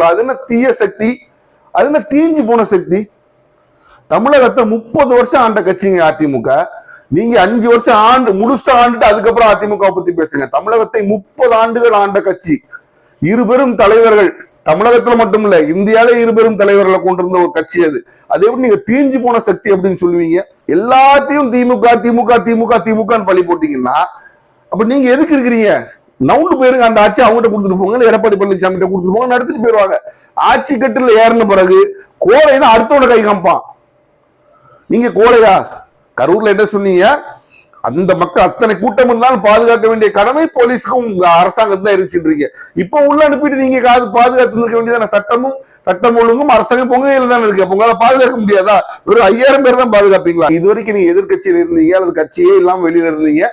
அது என்ன தீய சக்தி, அது என்ன தீஞ்சு போன சக்தி? தமிழகத்தை 30 வருஷம் ஆண்ட கட்சிங்க அதிமுக. நீங்க 5 வருஷம் ஆண்டு முடிச்சுட்டு ஆண்டுட்டு அதுக்கப்புறம் அதிமுக பத்தி பேசுங்க. தமிழகத்தை 30 ஆண்டுகள் ஆண்ட கட்சி, இருபெரும் தலைவர்கள், தமிழகத்துல மட்டும் இல்ல இந்தியாவில இருபெரும் தலைவர்களை கொண்டிருந்த ஒரு கட்சி அது. அது எப்படி நீங்க தீஞ்சு போன சக்தி அப்படின்னு சொல்லுவீங்க? எல்லாத்தையும் திமுக திமுக திமுக திமுக பழி போட்டீங்கன்னா அப்ப நீங்க எதுக்கு இருக்கிறீங்க? நவுண்டு போயிருங்க, அந்த ஆட்சி அவங்ககிட்ட கொடுத்துட்டு போங்க, எடப்பாடி பழனிசாமி கிட்ட கொடுத்துட்டு போங்க, நடத்திட்டு போயிருவாங்க. ஆட்சி கட்டுல ஏறின பிறகு கோழை தான் அடுத்தோட கை காப்பான். நீங்க கோழையா? கரூர்ல என்ன சொன்னீங்க? அந்த மக்கள் அத்தனை கூட்டம் இருந்தாலும் பாதுகாக்க வேண்டிய கடமை போலீஸுக்கும் அரசாங்கம் தான் இருந்துச்சுன்றீங்க. இப்ப உள்ள அனுப்பிட்டு நீங்க பாதுகாத்து இருக்க வேண்டியதான? சட்டம் ஒழுங்கும் அரசாங்கம் பொங்கையில தானே இருக்கு. உங்களால பாதுகாக்க முடியாதா? ஒரு 5000 பேர் தான் பாதுகாப்பீங்களா? இது வரைக்கும் நீங்க எதிர்கட்சியில இருந்தீங்க அல்லது கட்சியே இல்லாம வெளியில இருந்தீங்க,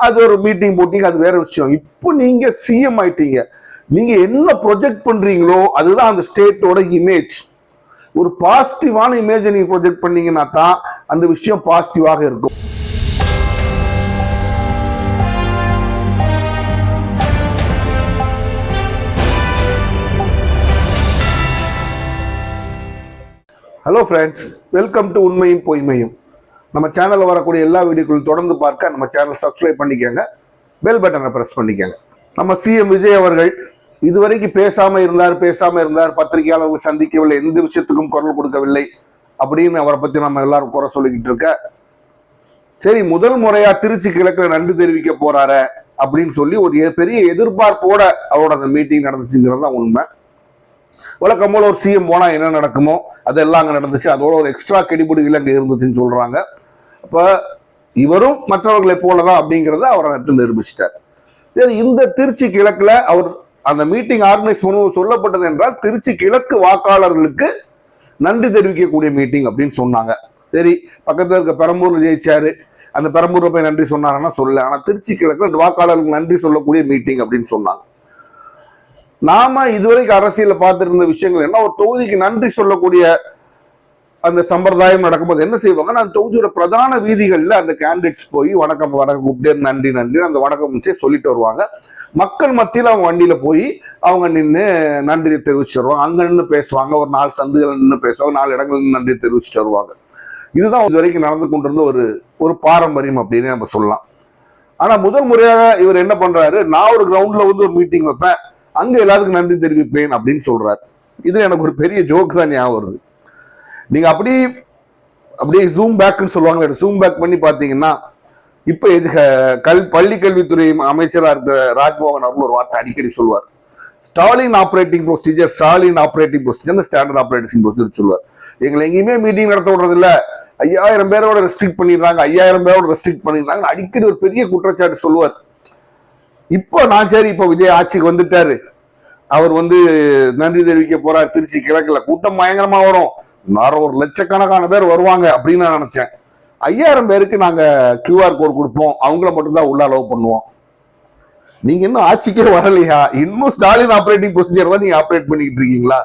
அது ஒரு மீட்டிங் போட்டீங்க, அது வேற விஷயம். இப்போ நீங்க சிஎம் ஆயிட்டீங்க. நீங்க என்ன ப்ரொஜெக்ட் பண்றீங்களோ அதுதான் அந்த ஸ்டேட்டோட இமேஜ். ஒரு பாசிட்டிவான இமேஜை நீங்க ப்ரொஜெக்ட் பண்ணீங்கன்னா தான் அந்த விஷயம் பாசிட்டிவாக இருக்கும். ஹலோ ஃப்ரெண்ட்ஸ், வெல்கம் டு உண்மையும் பொய்மையும். நம்ம சேனலில் வரக்கூடிய எல்லா வீடியோக்களும் தொடர்ந்து பார்க்க நம்ம சேனல் சப்ஸ்கிரைப் பண்ணிக்கோங்க, பெல் பட்டனை ப்ரெஸ் பண்ணிக்கோங்க. நம்ம சிஎம் விஜய் அவர்கள் இதுவரைக்கும் பேசாம இருந்தார், பத்திரிகையாளர்கள் சந்திக்கவில்லை, எந்த விஷயத்துக்கும் குரல் கொடுக்கவில்லை அப்படின்னு அவரை பத்தி நம்ம எல்லாரும் குறை சொல்லிக்கிட்டு இருக்க. சரி, முதல் முறையா திருச்சி கிழக்குல நன்றி தெரிவிக்க போறாரு அப்படின்னு சொல்லி ஒரு பெரிய எதிர்பார்ப்போட அவரோட அந்த மீட்டிங் நடந்துச்சுங்கிறது தான் உண்மை. வழக்கம் போல ஒரு சிஎம் போனா என்ன நடக்குமோ அதெல்லாம் அங்க நடந்துச்சு. அதோட ஒரு எக்ஸ்ட்ரா கெடிபிடிகள் அங்க இருந்துச்சுன்னு சொல்றாங்க. அப்ப இவரும் மற்றவர்களை போலதான் அப்படிங்கிறத அவர் நிரூபிச்சிட்டார். சரி, இந்த திருச்சி கிழக்குல அவர் அந்த மீட்டிங் ஆர்கனைஸ் சொல்லப்பட்டது என்றால் திருச்சி கிழக்கு வாக்காளர்களுக்கு நன்றி தெரிவிக்கக்கூடிய மீட்டிங் அப்படின்னு சொன்னாங்க. சரி, பக்கத்துல இருக்க பெரம்பூர்ல ஜெயிச்சாரு, அந்த பெரம்பூர்ல போய் நன்றி சொன்னாருன்னா சொல்லல. ஆனா திருச்சி கிழக்குல வாக்காளர்களுக்கு நன்றி சொல்லக்கூடிய மீட்டிங் அப்படின்னு சொன்னாங்க. நாம இதுவரைக்கும் அரசியல பார்த்துட்டு இருந்த விஷயங்கள் என்ன, ஒரு தொகுதிக்கு நன்றி சொல்லக்கூடிய அந்த சம்பிரதாயம் நடக்கும்போது என்ன செய்வாங்கன்னா, அந்த தொகுதியோட பிரதான வீதிகள்ல அந்த கேண்டிடேட்ஸ் போய் வணக்கம் கூப்பிட்டே நன்றி அந்த வணக்கம் சொல்லிட்டு வருவாங்க. மக்கள் மத்தியில் அவங்க வண்டியில போய் அவங்க நின்று நன்றி தெரிவிச்சு வருவாங்க. அங்க நின்று பேசுவாங்க, ஒரு 4 சந்துகள் நின்று பேசுவாங்க, 4 இடங்கள் நின்று நன்றி தெரிவிச்சுட்டு வருவாங்க. இதுதான் இது வரைக்கும் நடந்து கொண்டிருந்த ஒரு பாரம்பரியம் அப்படின்னு நம்ம சொல்லலாம். ஆனா முதல் முறையாக இவர் என்ன பண்றாரு, நான் ஒரு கிரவுண்ட்ல ஒரு மீட்டிங் வைப்பேன், அங்க எல்லாத்துக்கும் நன்றி தெரிவிப்பேன் அப்படின்னு சொல்றாரு. இது எனக்கு ஒரு பெரிய ஜோக் தான் ஞாபகம் வருது. நீங்க அப்படியே ஜூம் பேக்னு சொல்லுவாங்க, ஜூம் பேக் பண்ணி பாத்தீங்கன்னா இப்ப பள்ளி கல்வித்துறை அமைச்சரா இருக்க ராஜ்மோகன் அவர்கள் ஒரு வார்த்தை அடிக்கடி சொல்லுவார், Stalin operating procedure, standard operating procedure சொல்லுவார். எங்களை எங்கேயுமே மீட்டிங் நடத்த விடுறது இல்ல, 5000 பேரோட ரெஸ்ட்ரிக்ட் பண்ணிடுறாங்க, 5000 பேரோட ரெஸ்ட்ரிக்ட் பண்ணிடுறாங்க, அடிக்கடி ஒரு பெரிய குற்றச்சாட்டு சொல்லுவார். இப்போ நான் சரி, இப்போ விஜய் ஆட்சிக்கு வந்துட்டாரு, அவர் நன்றி தெரிவிக்க போறார், திருச்சி கிழக்குல கூட்டம் பயங்கரமா வரும், ஒரு லட்சக்கணக்கான பேர் வருவாங்க அப்படின்னு நான் நினைச்சேன். 5000 பேருக்கு நாங்க QR கோட் கொடுப்போம், அவங்கள மட்டும்தான் உள்ள அலோவ் பண்ணுவோம். நீங்க இன்னும் ஆட்சிக்கே வரலையா? இன்னும் ஸ்டாலின் ஆப்ரேட்டிங் ப்ரொசீஜர் தான் நீங்க ஆப்ரேட் பண்ணிக்கிட்டு இருக்கீங்களா?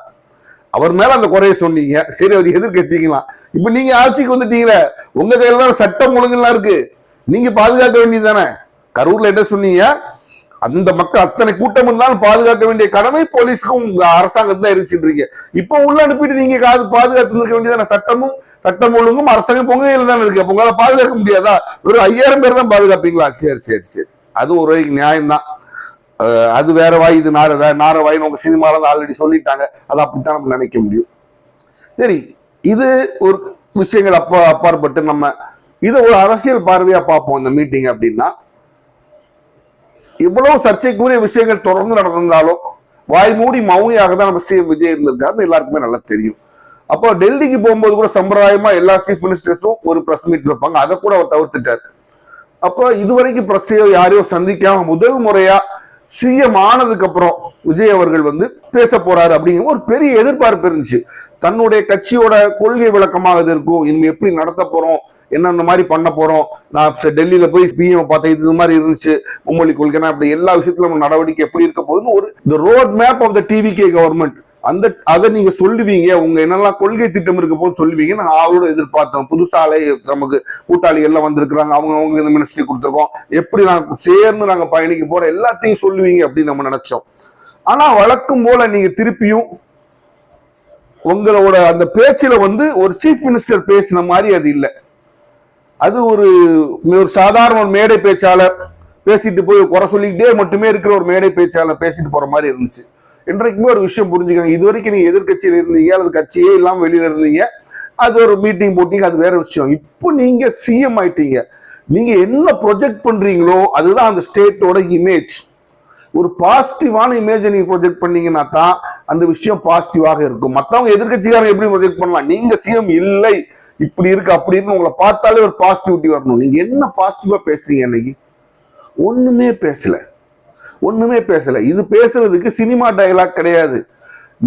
அவர் மேல அந்த குறைய சொன்னீங்க, சரி அவர் எதிர்கட்சிக்கலாம். இப்ப நீங்க ஆட்சிக்கு வந்துட்டீங்களே, உங்க கையில தான் சட்டம் ஒழுங்குலாம் இருக்கு, நீங்க பாதுகாக்க வேண்டியது தானே. கரூர்ல என்ன சொன்னீங்க? அந்த மக்கள் அத்தனை கூட்டம் இருந்தாலும் பாதுகாக்க வேண்டிய கடமை போலீஸுக்கும் அரசாங்கம் தான் இருந்துச்சுன்றீங்க. இப்ப உள்ள அனுப்பிட்டு நீங்க பாதுகாத்து இருக்க வேண்டியதான? சட்டம் ஒழுங்கும் அரசாங்கம் பொங்கையில தானே இருக்கு. உங்களால பாதுகாக்க முடியாதா? ஒரு 5000 பேர் தான் பாதுகாப்பீங்களா? சரி, அது ஒரு வரைக்கும் நியாயம்தான். அது வேற வாய், இது நார வாயின்னு உங்க சினிமால ஆல்ரெடி சொல்லிட்டாங்க, அது அப்படித்தான் நம்ம நினைக்க முடியும். சரி, இது ஒரு விஷயங்கள் அப்பாற்பட்டு நம்ம இதை ஒரு அரசியல் பார்வையா பார்ப்போம். இந்த மீட்டிங் அப்படின்னா இவ்வளவு சர்ச்சைக்குரிய விஷயங்கள் தொடர்ந்து நடந்திருந்தாலும் வாய் மூடி மௌனியாக தான் நம்ம சிஎம் விஜய் இருந்திருக்காரு, எல்லாருக்குமே நல்லா தெரியும். அப்போ டெல்லிக்கு போகும்போது கூட சம்பிரதாயமா எல்லா சீஃப் மினிஸ்டர்ஸும் ஒரு பிரஸ் மீட் வைப்பாங்க, அதை கூட அவர் தவிர்த்துட்டார். அப்போ இதுவரைக்கும் பிரஸ்ஸையோ யாரையோ சந்திக்காம முதல் முறையா சிஎம் ஆனதுக்கு அப்புறம் விஜய் அவர்கள் பேச போறாரு அப்படிங்கிற ஒரு பெரிய எதிர்பார்ப்பு இருந்துச்சு. தன்னுடைய கட்சியோட கொள்கை விளக்கமாக இருக்கும், இனிமே எப்படி நடத்த போறோம், என்னென்ன மாதிரி பண்ண போறோம், நான் டெல்லியில போய் பிஎம் பார்த்தேன், இது மாதிரி இருந்துச்சு, மும்மொழி கொள்கை, அப்படி எல்லா விஷயத்திலும் நடவடிக்கை எப்படி இருக்க போகுதுன்னு ஒரு road map of the TVK government அதை நீங்க சொல்லுவீங்க, உங்க என்னெல்லாம் கொள்கை திட்டம் இருக்க போது சொல்லுவீங்க. நாங்க அவரோட எதிர்பார்த்தோம். புதுசாலே நமக்கு கூட்டாளி எல்லாம் வந்திருக்கிறாங்க, அவங்க இந்த மினிஸ்ட்ரி கொடுத்துருக்கோம், எப்படி நாங்க சேர்ந்து நாங்க பயணிக்க போறோம் எல்லாத்தையும் சொல்லுவீங்க அப்படின்னு நம்ம நினைச்சோம். ஆனா வழக்கம் போல நீங்க திருப்பியும் உங்களோட அந்த பேச்சுல வந்து ஒரு சீஃப் மினிஸ்டர் பேசின மாதிரி அது இல்லை. அது ஒரு சாதாரண ஒரு மேடை பேச்சாளர் பேசிட்டு போய் குறை சொல்லிக்கிட்டே மட்டுமே இருக்கிற ஒரு மேடை பேச்சாளர் பேசிட்டு போற மாதிரி இருந்துச்சு. இன்றைக்குமே ஒரு விஷயம் புரிஞ்சுக்கோங்க, இது வரைக்கும் நீங்க எதிர்கட்சியில் இருந்தீங்க அல்லது கட்சியே இல்லாம வெளியில இருந்தீங்க, அது ஒரு மீட்டிங் போட்டீங்க, அது வேற விஷயம். இப்போ நீங்க சிஎம் ஆயிட்டீங்க, நீங்க என்ன ப்ரொஜெக்ட் பண்றீங்களோ அதுதான் அந்த ஸ்டேட்டோட இமேஜ். ஒரு பாசிட்டிவான இமேஜை நீங்க ப்ரொஜெக்ட் பண்ணீங்கன்னா தான் அந்த விஷயம் பாசிட்டிவாக இருக்கும். மற்றவங்க எதிர்கட்சிக்காரங்க எப்படி ப்ரொஜெக்ட் பண்ணலாம், நீங்க சிஎம் இல்லை இப்படி இருக்கு அப்படி இருக்கு உங்களை பார்த்தாலே ஒரு பாசிட்டிவிட்டி வரணும். நீங்க என்ன பாசிட்டிவா பேசுறீங்க? இன்னைக்கு ஒண்ணுமே பேசல. இது பேசுறதுக்கு சினிமா டயலாக் கிடையாது.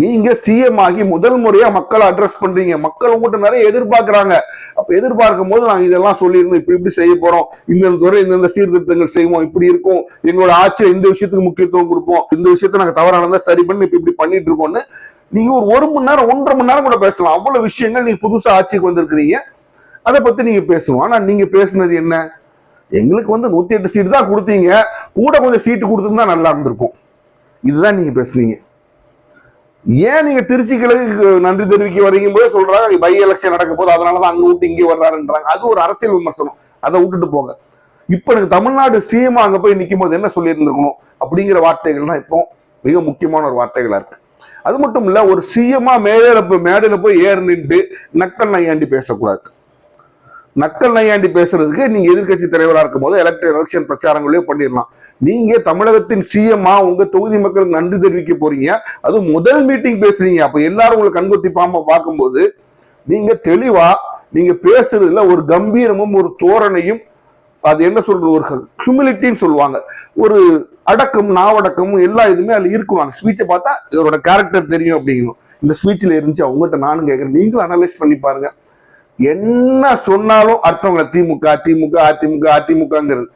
நீங்க சிஎம் ஆகி முதல் முறையா மக்களை அட்ரஸ் பண்றீங்க. மக்கள் உங்கள்கிட்ட நிறைய எதிர்பார்க்கிறாங்க. அப்ப எதிர்பார்க்கும் போது நாங்க இதெல்லாம் சொல்லியிருந்தோம், இப்படி செய்ய போறோம், இந்த துறை இந்த சீர்திருத்தங்கள் செய்வோம், இப்படி இருக்கும், எங்களோட ஆட்சியை இந்த விஷயத்துக்கு முக்கியத்துவம் கொடுப்போம், இந்த விஷயத்த நாங்க தவறானதா சரி பண்ணி இப்படி பண்ணிட்டு இருக்கோம்னு நீங்க ஒரு மணி நேரம் 1.5 மணி நேரம் கூட பேசலாம். அவ்வளவு விஷயங்கள் நீங்க புதுசா ஆட்சிக்கு வந்திருக்கிறீங்க, அதை பத்தி நீங்க பேசுவோம். ஆனா நீங்க பேசுனது என்ன? எங்களுக்கு 108 சீட்டு தான் கொடுத்தீங்க, கூட கொஞ்சம் சீட்டு கொடுத்துருந்தா நல்லா இருந்திருக்கும். இதுதான் நீங்க பேசுனீங்க. ஏன் நீங்க திருச்சி கிழக்கு நன்றி தெரிவிக்க வரீங்க போது சொல்றாங்க பை எலெக்ஷன் நடக்க போது அதனாலதான் அங்க விட்டு இங்கே வர்றாருன்றாங்க. அது ஒரு அரசியல் விமர்சனம், அதை விட்டுட்டு போங்க. இப்ப எனக்கு தமிழ்நாடு சிஎம் அங்க போய் நிற்கும் போது என்ன சொல்லி இருந்திருக்கணும் அப்படிங்கிற வார்த்தைகள் தான் இப்போ மிக முக்கியமான ஒரு வார்த்தைகளா இருக்கு. அது மட்டும் இல்ல, ஒரு சிஎம்மா மேடையில போய் ஏறு நின்று நக்கல் நையாண்டி பேசக்கூடாது. நக்கல் நையாண்டி பேசுறதுக்கு நீங்க எதிர்கட்சி தலைவராக இருக்கும் போது எலெக்ஷன் பிரச்சாரங்களே பண்ணிடலாம். நீங்க தமிழகத்தின் சிஎம்மா உங்க தொகுதி மக்களுக்கு நன்றி தெரிவிக்க போறீங்க, அது முதல் மீட்டிங் பேசுறீங்க. அப்ப எல்லாரும் உங்களுக்கு கண்கொத்தி பாம்ப பார்க்கும்போது நீங்க தெளிவா நீங்க பேசுறதுல ஒரு கம்பீரமும் ஒரு தோரணையும், அது என்ன சொல்றது, ஒரு ஹியூமிலிட்டின்னு சொல்லுவாங்க, ஒரு அடக்கம் நாவடக்கமும் எல்லா இதுவுமே அதுல இருக்கணும். அந்த ஸ்பீச்சை பார்த்தா இவரோட கேரக்டர் தெரியும் அப்படிங்கணும். இந்த ஸ்பீச்சில் இருந்துச்சு. அவங்ககிட்ட நானும் கேட்கறேன், நீங்களும் அனலைஸ் பண்ணி பாருங்க. என்ன சொன்னாலும் அர்த்தவங்க திமுக திமுக அதிமுக அதிமுகங்கிறது.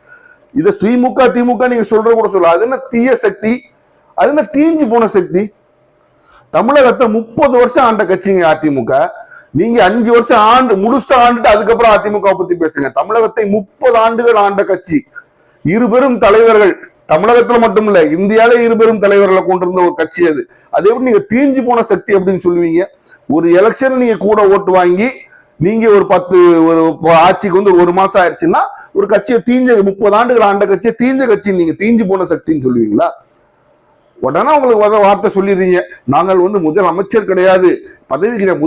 இதை திமுக திமுக நீங்க சொல்ற கூட சொல்ல, அது என்ன தீய சக்தி, அது என்ன தீஞ்சு போன சக்தி? தமிழகத்தை 30 வருஷம் ஆண்ட கட்சிங்க அதிமுக. நீங்க 5 வருஷம் முழுசா ஆண்டுட்டு அதுக்கப்புறம் அதிமுக பத்தி பேசுங்க. தமிழகத்தை 30 ஆண்டுகள் ஆண்ட கட்சி, இருபெரும் தலைவர்கள், தமிழகத்துல மட்டும் இல்ல இந்தியாவில இருபெரும் தலைவர்களை கொண்டிருந்த ஒரு கட்சி. அது எப்படி நீங்க தீஞ்சு போன சக்தி அப்படின்னு சொல்லுவீங்க? ஒரு எலெக்ஷன் நீங்க கூட ஓட்டு வாங்கி நீங்க ஒரு ஆட்சிக்கு ஒரு மாசம் ஆயிடுச்சுன்னா ஒரு கட்சியை 30 ஆண்டுகள் ஆண்ட கட்சியை தீஞ்ச கட்சி நீங்க தீஞ்சு போன சக்தின்னு சொல்லுவீங்களா? உடனே உங்களுக்கு வர வார்த்தை சொல்லிடுறீங்க, நாங்கள் முதல் அமைச்சர் கிடையாது, பதவி கிடையாது,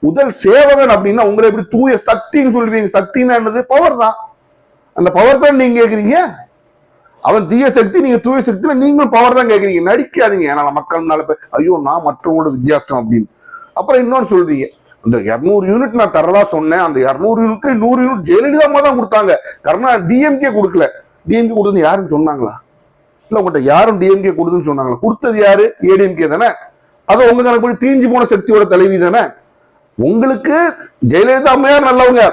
முதல் சேவகன் அப்படின்னா உங்களை எப்படி தூய சக்தின்னு சொல்லுவீங்க? சக்தின்னா என்னது? பவர் தான். அந்த பவர் தான் நீங்க கேக்குறீங்க. அவன் தீய சக்தி, நீங்க தூய சக்தி, நீங்களும் பவர் தான் கேக்குறீங்க. நடிக்காதீங்க. ஏன்னா மக்கள்னால ஐயோ நான் மற்றவங்களோட வித்தியாசம் அப்படின்னு. அப்புறம் இன்னொன்னு சொல்றீங்க, அந்த 200 யூனிட் நான் தரதா சொன்னேன், அந்த 200 யூனிட்ல 100 யூனிட் ஜெயலலிதா தான் கொடுத்தாங்க. டிஎம்கே கொடுக்கல. டிஎம்கே கொடுத்து யாருன்னு சொன்னாங்களா? இல்ல உங்கள்கிட்ட யாரும் டிஎம்கே கொடுத்துன்னு சொன்னாங்களா? கொடுத்தது யாரு? ஏடிஎம்கே தானே. அது உங்க கணக்கு தீஞ்சு போன சக்தியோட தலைவி தானே. உங்களுக்கு ஜெயலலிதா அம்மையார் நல்லவங்க.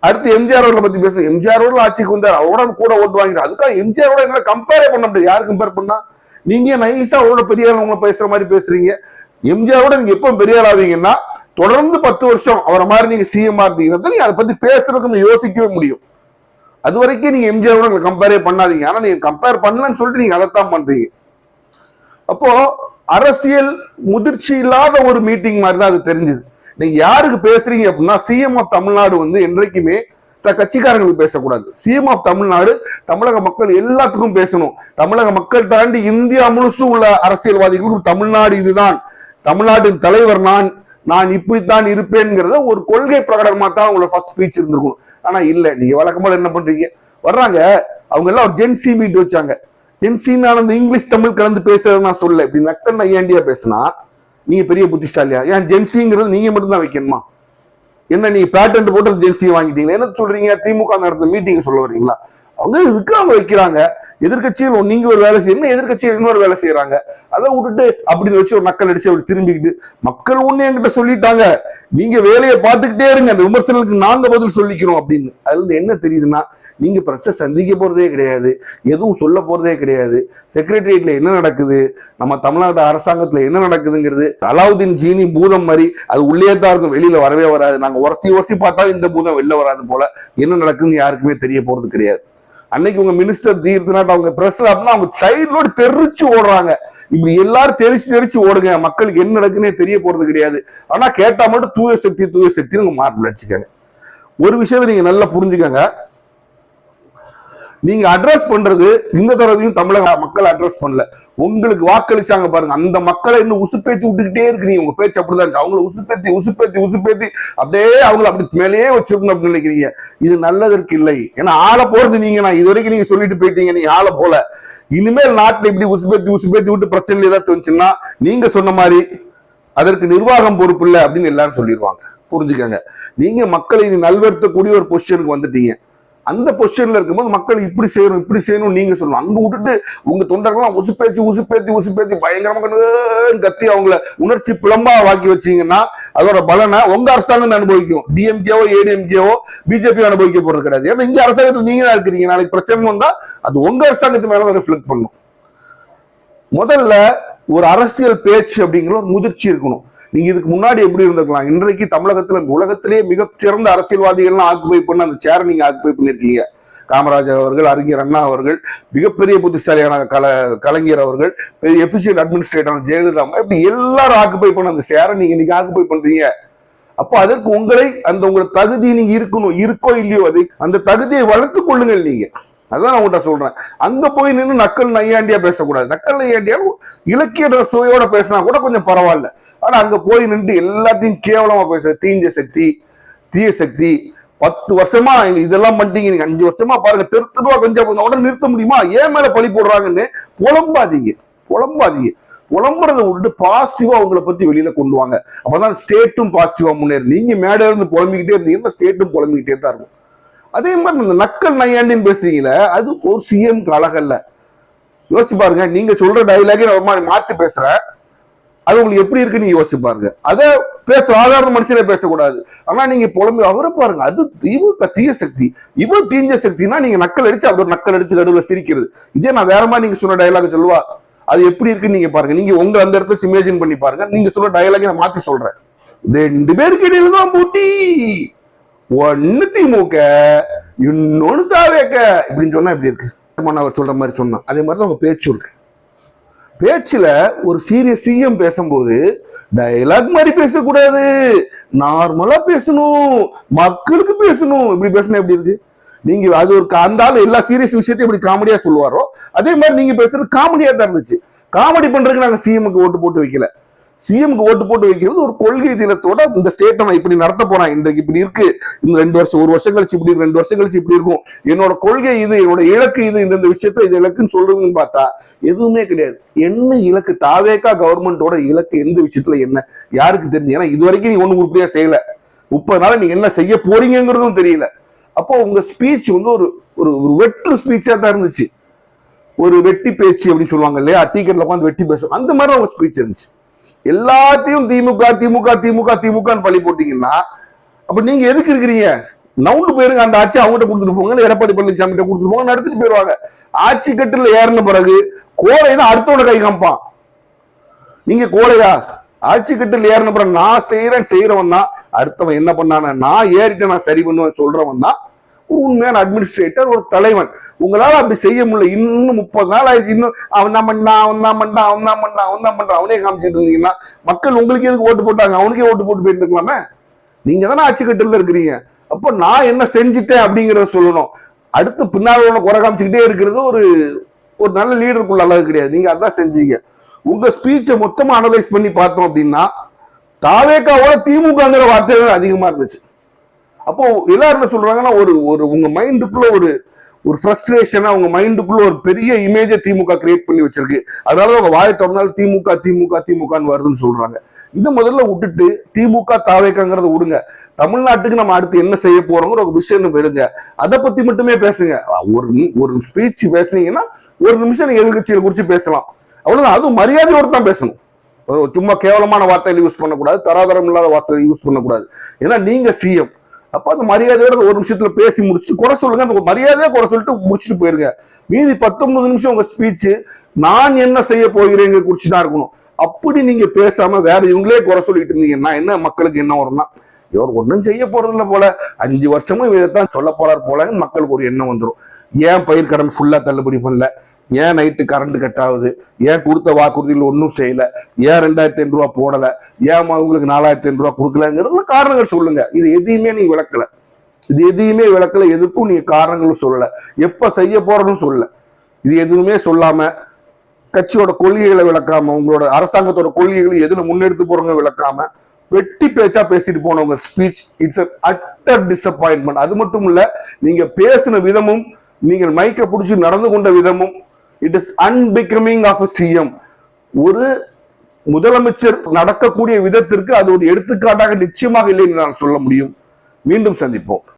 அடுத்து எம்ஜிஆர் அவர்களை பத்தி பேசுறேன். எம்ஜிஆர் அவர்கள் ஆட்சிக்கு வந்தார், அவரோட கூட ஓட்டு வாங்கிறார். அதுக்காக எம்ஜிஆரோட என்ன கம்பேரே பண்ண முடியாது. யாரு கம்பேர் பண்ணா? நீங்க நைஸா அவரோட பெரிய உங்களை பேசுற மாதிரி பேசுறீங்க. எம்ஜிஆரோட நீங்க எப்ப பெரியார் ஆவீங்கன்னா தொடர்ந்து 10 வருஷம் அவரை மாதிரி நீங்க சிஎம் இருந்தீங்கன்னா நீங்க அதை பத்தி பேசுறதுக்கு யோசிக்கவே முடியும். அது வரைக்கும் நீங்க எம்ஜிஆரோட கம்பேரே பண்ணாதீங்க. ஆனா நீங்க கம்பேர் பண்ணலன்னு சொல்லிட்டு நீங்க அதைத்தான் பண்றீங்க. அப்போ அரசியல் முதிர்ச்சி இல்லாத ஒரு மீட்டிங் மாதிரி தான் அது தெரிஞ்சது. நீங்க யாருக்கு பேசுறீங்க அப்படின்னா சிஎம் ஆஃப் தமிழ்நாடு என்றைக்குமே கட்சிக்காரங்களுக்கு பேசக்கூடாது. சிஎம் ஆஃப் தமிழ்நாடு தமிழக மக்கள் எல்லாத்துக்கும் பேசணும். தமிழக மக்கள் தாண்டி இந்தியா முழுசும் உள்ள அரசியல்வாதிகளுக்கும் தமிழ்நாடு இதுதான், தமிழ்நாட்டின் தலைவர் நான் இப்படித்தான் இருப்பேன்ங்கிறத ஒரு கொள்கை பிரகடனமா தான் உங்களோட ஃபர்ஸ்ட் ஸ்பீச் இருந்திருக்கும். ஆனா இல்ல, நீங்க வழக்கம்போல என்ன பண்றீங்க, வர்றாங்க அவங்க எல்லாம் ஒரு ஜென்சி மீட் வச்சாங்க. ஜென்சினால அந்த இங்கிலீஷ் தமிழ் கலந்து பேசுறது நான் சொல்ல, இப்படி நக்கல் நையாண்டியா பேசினா நீங்க பெரிய புத்திசாலியா? ஏன் ஜென்சிங்கிறது நீங்க மட்டும் தான் வைக்கணுமா? என்ன நீங்க பேட்டன்ட் போட்டு ஜென்சி வாங்கிட்டீங்களா? என்ன சொல்றீங்க? திமுக நடந்த மீட்டிங் சொல்ல வரீங்களா? அவங்க இதுக்கு அவங்க வைக்கிறாங்க. எதிர்கட்சியில் நீங்க ஒரு வேலை செய்யணும், எதிர்கட்சியில் இன்னொரு வேலை செய்யறாங்க. அதை விட்டுட்டு அப்படின்னு வச்சு ஒரு நக்கல் அடிச்சு அப்படி திரும்பிக்கிட்டு மக்கள் ஒண்ணு என்கிட்ட சொல்லிட்டாங்க, நீங்க வேலையை பார்த்துக்கிட்டே இருங்க, அந்த விமர்சனங்களுக்கு நாங்க பதில் சொல்லிக்கிறோம் அப்படின்னு. அதுல இருந்து என்ன தெரியுதுன்னா, நீங்க பிரச்சனை சந்திக்க போறதே கிடையாது, எதுவும் சொல்ல போறதே கிடையாது. செக்ரட்டரியேட்ல என்ன நடக்குது, நம்ம தமிழ்நாடு அரசாங்கத்துல என்ன நடக்குதுங்கிறது அலாவுதீன் ஜீனி பூதம் மாதிரி அது உள்ளே தான் இருக்கும், வெளியில வரவே வராது. நாங்க உரசி பார்த்தா இந்த பூதம் வெளில வராது போல என்ன நடக்குதுன்னு யாருக்குமே தெரிய போறது கிடையாது. அன்னைக்கு உங்க மினிஸ்டர் தீர்த்துனாட்டு அவங்க பிரஸ் அப்படின்னா அவங்க சைட்லோடு தெரிச்சு ஓடுறாங்க. இப்படி எல்லாரும் தெரிச்சு ஓடுங்க, மக்களுக்கு என்ன நடக்குன்னே தெரிய போறது கிடையாது. ஆனா கேட்டா மட்டும் தூய சக்தி உங்க மார்பிள் அடிச்சுக்காங்க. ஒரு விஷயத்த நீங்க நல்லா புரிஞ்சுக்கங்க, நீங்க அட்ரஸ் பண்றது இந்த தடவையும் தமிழக மக்கள் அட்ரஸ் பண்ணல. உங்களுக்கு வாக்களிச்சாங்க பாருங்க, அந்த மக்களை இன்னும் உசுப்பேத்தி விட்டுக்கிட்டே இருக்கிறீங்க. உங்க பேச்சு அப்படிதான், அவங்களை உசுப்பேத்தி அப்படியே அவங்களை அப்படி மேலேயே வச்சிருக்கணும் அப்படின்னு நினைக்கிறீங்க. இது நல்லதற்கு இல்லை. ஏன்னா ஆளை போறது நீங்க, நான் இது வரைக்கும் நீங்க சொல்லிட்டு போயிட்டீங்க, நீங்க ஆளை போல. இனிமேல் நாட்டில் இப்படி உசுப்பேத்தி விட்டு பிரச்சனை ஏதாவது வந்துச்சுன்னா நீங்க சொன்ன மாதிரி அதற்கு நிர்வாகம் பொறுப்பு இல்லை அப்படின்னு எல்லாரும் சொல்லிடுவாங்க. புரிஞ்சுக்கங்க, நீங்க மக்களை நல்வடுத்தக்கூடிய ஒரு பொசிஷனுக்கு வந்துட்டீங்க. அந்த பொசிஷன்ல இருக்கும்போது மக்கள் இப்படி செய்யணும் நீங்க சொல்லணும். அங்க விட்டுட்டு உங்க தொண்டர்கள்லாம் உசுப்பேத்தி பயங்கரமா கத்தி அவங்கள உணர்ச்சி பிளம்பா வாக்கி வச்சீங்கன்னா அதோட பலனை உங்க அரசாங்கம் அனுபவிக்கும். டிஎம்கேவோ ஏடிஎம்கேவோ பிஜேபி அனுபவிக்க போறது கிடையாது. ஏன்னா இங்க அரசாங்கத்தில் நீங்க தான் இருக்கிறீங்க. நாளைக்கு பிரச்சனை வந்தா அது உங்க அரசாங்கத்து மேல ரிஃப்ளெக்ட் பண்ணும். முதல்ல ஒரு அரசியல் பேச்சு அப்படிங்கிற ஒரு முதிர்ச்சி இருக்கணும். நீங்க இதுக்கு முன்னாடி எப்படி இருந்திருக்கலாம்? இன்றைக்கு தமிழகத்துல உலகத்திலேயே மிகச்சிறந்த அரசியல்வாதிகள்லாம் ஆக்குபை பண்ண அந்த சேரை நீங்க ஆக்குபை பண்ணிருக்கீங்க. காமராஜர் அவர்கள், அறிஞர் அண்ணா அவர்கள், மிகப்பெரிய புத்திசாலியான கலைஞர் அவர்கள், பெரிய எஃபிஷியன்ட் அட்மினிஸ்ட்ரேட்டர் ஜெயலலிதா, இப்படி எல்லாரும் ஆக்குபை பண்ண அந்த சேரை நீங்க இன்னைக்கு ஆக்குபை பண்றீங்க. அப்போ அதற்கு உங்களை உங்க தகுதி நீங்க இருக்கோ இல்லையோ அதை அந்த தகுதியை வளர்த்துக் கொள்ளுங்கள் நீங்க. அதான் நான் உங்கள்கிட்ட சொல்றேன். அங்க போய் நின்று நக்கல் நையாண்டியா பேசக்கூடாது. நக்கல் நையாண்டியா இலக்கிய சுவையோட பேசினா கூட கொஞ்சம் பரவாயில்ல. ஆனா அங்க போய் நின்று எல்லாத்தையும் கேவலமா பேசுற தீய சக்தி 10 வருஷமா இதெல்லாம் பண்ணிட்டீங்க. நீங்க 5 வருஷமா பாருங்க, திருத்துவா கொஞ்சம் உடனே நிறுத்த முடியுமா? ஏன் மேல பழி போடுறாங்கன்னு புலம்பாதீங்க. புலம்புறதை விட்டு பாசிட்டிவா உங்களை பத்தி வெளியில கொண்டு வாங்க. அப்பதான் ஸ்டேட்டும் பாசிட்டிவா முன்னேறும். நீங்க மேடையில இருந்து புலம்பிக்கிட்டே இருந்தீங்கன்னா ஸ்டேட்டும் புலம்பிக்கிட்டே தான் இருக்கும். அதே மாதிரி இந்த நக்கல் நையாண்டின்னு பேசுறீங்களே, அது ஒரு சிஎம்க்கு அழகல்ல. யோசிச்சு பாருங்க, நீங்க சொல்ற டைலாக ஒரு மாதிரி மாத்தி பேசுறேன், அது உங்களுக்கு எப்படி இருக்கு நீங்க யோசிச்சு பாருங்க. அதை சாதாரண மனுஷனே பேசக்கூடாது. ஆனா நீங்க புலம்பி அவரை பாருங்க, அது திமுக தீய சக்தி, இவ்வளவு தீஞ்ச சக்தினா நீங்க நக்கல் அடிச்சு அவர் நக்கல் அடிச்சு நடுவில் சிரிக்கிறது. இதே நான் வேற மாதிரி நீங்க சொன்ன டைலாக் சொல்லுவா, அது எப்படி இருக்குன்னு நீங்க பாருங்க. நீங்க உங்க அந்த இடத்துல இமேஜின் பண்ணி பாருங்க. நீங்க சொல்ற டைலாக நான் மாத்தி சொல்றேன். 2 பேருக்கு இடையில தான் போட்டி, ஒன்னு திமுக இன்னொன்னு தாவேக்க இப்படின்னு சொன்னா எப்படி இருக்கு? அவர் சொல்ற மாதிரி சொன்னா அதே மாதிரிதான் உங்க பேச்சு இருக்கு. பேச்சுல ஒரு சீரியஸ் சிஎம் பேசும்போது டயலாக் மாதிரி பேசக்கூடாது, நார்மலா பேசணும், மக்களுக்கு பேசணும். இப்படி பேசினா எப்படி இருக்கு? நீங்க அது ஒரு அந்த ஆள் எல்லா சீரியஸ் விஷயத்தையும் எப்படி காமெடியா சொல்லுவாரோ அதே மாதிரி நீங்க பேசுறது காமெடியா தான் இருந்துச்சு. காமெடி பண்றதுக்கு நாங்க சிஎம்க்கு ஓட்டு போட்டு வைக்கல. சிஎம்க்கு ஓட்டு போட்டு வைக்கிறது ஒரு கொள்கை தினத்தோட இந்த ஸ்டேட்டை நான் இப்படி நடத்த போறேன், இன்றைக்கு இப்படி இருக்கு, இந்த 2 வருஷம் 1 வருஷம் கழிச்சு இப்படி 2 வருஷம் கழிச்சு இப்படி இருக்கும், என்னோட கொள்கை இது, என்னோட இலக்கு இது, இந்த விஷயத்த இது இலக்குன்னு சொல்றதுன்னு பார்த்தா எதுவுமே கிடையாது. என்ன இலக்கு? தாவேக்கா கவர்மெண்டோட இலக்கு எந்த விஷயத்துல என்ன யாருக்கு தெரிஞ்சு? ஏன்னா இது வரைக்கும் நீ ஒண்ணு உருப்படியா செய்யல. 30 நாள் நீங்க என்ன செய்ய போறீங்கிறதும் தெரியல. அப்போ உங்க ஸ்பீச் ஒரு ஒரு வெற்று ஸ்பீச்சா தான் இருந்துச்சு. ஒரு வெட்டி பேச்சு அப்படின்னு சொல்லுவாங்க இல்லையா, டீக்கெட்ல உட்காந்து வெட்டி பேசும், அந்த மாதிரி உங்க ஸ்பீச் இருந்துச்சு. எல்லாத்தையும் திமுக பழி போட்டீங்கன்னா அப்ப நீங்க எதுக்கு இருக்கிறீங்க? நவுண்டு போயிருங்க, அந்த ஆட்சி அவங்ககிட்ட கொடுத்துட்டு போங்க, எடப்பாடி பழனிசாமி கிட்ட கொடுத்துட்டு போங்க, நடத்திட்டு போயிருவாங்க. ஆட்சி கட்டுல ஏறின பிறகு கோழை தான் அடுத்தோட கை காமிப்பான். நீங்க கோழையா? ஆட்சி கட்டுல ஏறின பிறகு நான் செய்யறவன் தான் அடுத்தவன் என்ன பண்ணான, நான் ஏறிட்டு நான் சரி பண்ணுவேன் சொல்றவன் தான் ஒரு உண்மையான அட்மினிஸ்ட்ரேட்டர், ஒரு தலைவன். உங்களால அப்படி செய்ய முடியல. இன்னும் 30 நாள் ஆயிடுச்சு. இன்னும் அவன் தான் பண்றான் அவனே காமிச்சிட்டு இருந்தீங்கன்னா மக்கள் உங்களுக்கு எதுக்கு ஓட்டு போட்டாங்க? அவனுக்கே ஓட்டு போட்டு போயிட்டு இருக்கலாமே. நீங்க தானே ஆட்சி கட்டுல இருக்கிறீங்க. அப்போ நான் என்ன செஞ்சுட்டேன் அப்படிங்கறத சொல்லணும். அடுத்து பின்னால் உள்ள குறை காமிச்சுக்கிட்டே இருக்கிறது ஒரு நல்ல லீடருக்குள்ள அளவு கிடையாது. நீங்க அதான் செஞ்சீங்க. உங்க ஸ்பீச்சை மொத்தமா அனலைஸ் பண்ணி பார்த்தோம் அப்படின்னா தாவேக்காவோட திமுகங்கிற வார்த்தைகள் அதிகமா இருந்துச்சு. அப்போ எல்லாரும் என்ன சொல்றாங்கன்னா ஒரு உங்க மைண்டுக்குள்ள ஒரு ஃப்ரஸ்ட்ரேஷனா உங்க மைண்டுக்குள்ள ஒரு பெரிய இமேஜை திமுக கிரியேட் பண்ணி வச்சிருக்கு. அதனால உங்க வாயை தொடர்ந்தாலும் திமுகன்னு வருதுன்னு சொல்றாங்க. இதை முதல்ல விட்டுட்டு திமுக தாவேக்காங்கிறத விடுங்க. தமிழ்நாட்டுக்கு நம்ம அடுத்து என்ன செய்ய போறோங்கிற ஒரு விஷயம் விடுங்க. அதை பத்தி மட்டுமே பேசுங்க. ஒரு ஸ்பீச் பேசுனீங்கன்னா 1 நிமிஷம் நீங்க எதிர்கட்சிகளை குறிச்சு பேசலாம், அவ்வளவுதான். அதுவும் மரியாதையோடு தான் பேசணும். சும்மா கேவலமான வார்த்தையில யூஸ் பண்ணக்கூடாது, தராதரம் இல்லாத வார்த்தையில யூஸ் பண்ணக்கூடாது. ஏன்னா நீங்க சிஎம். அப்ப அந்த மரியாதையோட 1 நிமிஷத்துல பேசி முடிச்சு குறை சொல்லுங்க. அந்த மரியாதையா குறை சொல்லிட்டு முடிச்சுட்டு போயிருங்க. மீதி 19 நிமிஷம் உங்க ஸ்பீச் நான் என்ன செய்ய போகிறேங்க குறிச்சுதான் இருக்கணும். அப்படி நீங்க பேசாம வேற இவங்களே குறை சொல்லிட்டு இருந்தீங்கன்னா என்ன மக்களுக்கு என்ன வரும்னா, இவர் ஒன்றும் செய்ய போறதில்ல போல, 5 வருஷமும் இதைத்தான் சொல்ல போறார் போல மக்களுக்கு ஒரு எண்ணம் வந்துடும். ஏன் பயிர் கடன் ஃபுல்லா தள்ளுபடி பண்ணல, ஏன் நைட்டு கரண்ட் கட் ஆகுது, ஏன் கொடுத்த வாக்குறுதியில் ஒன்றும் செய்யல, ஏன் 2500 ரூபா போடல, ஏன் அவங்களுக்கு 4500 ரூபா கொடுக்கலங்கிறது காரணங்கள் சொல்லுங்க. இது எதையுமே நீ விளக்கல, இது எதையுமே விளக்கல, எதுக்கும் நீங்க காரணங்களும் சொல்லல, எப்ப செய்ய போறதுன்னு சொல்லல. இது எதுவுமே சொல்லாம, கட்சியோட கொள்கைகளை விளக்காம, உங்களோட அரசாங்கத்தோட கொள்கைகளை எதுல முன்னெடுத்து போறவங்க விளக்காம, வெட்டி பேச்சா பேசிட்டு போனவங்க ஸ்பீச் இட்ஸ் அட்டர் டிசப்பாயின்மெண்ட். அது மட்டும் இல்ல, நீங்க பேசின விதமும், நீங்கள் மைக்க பிடிச்சி நடந்து கொண்ட விதமும், it is unbecoming of a CM. ஒரு முதலமைச்சர் நடக்கக்கூடிய விதத்திற்கு அது ஒரு எடுத்துக்காட்டாக நிச்சயமாக இல்லை என்று நான் சொல்ல முடியும். மீண்டும் சந்திப்போம்.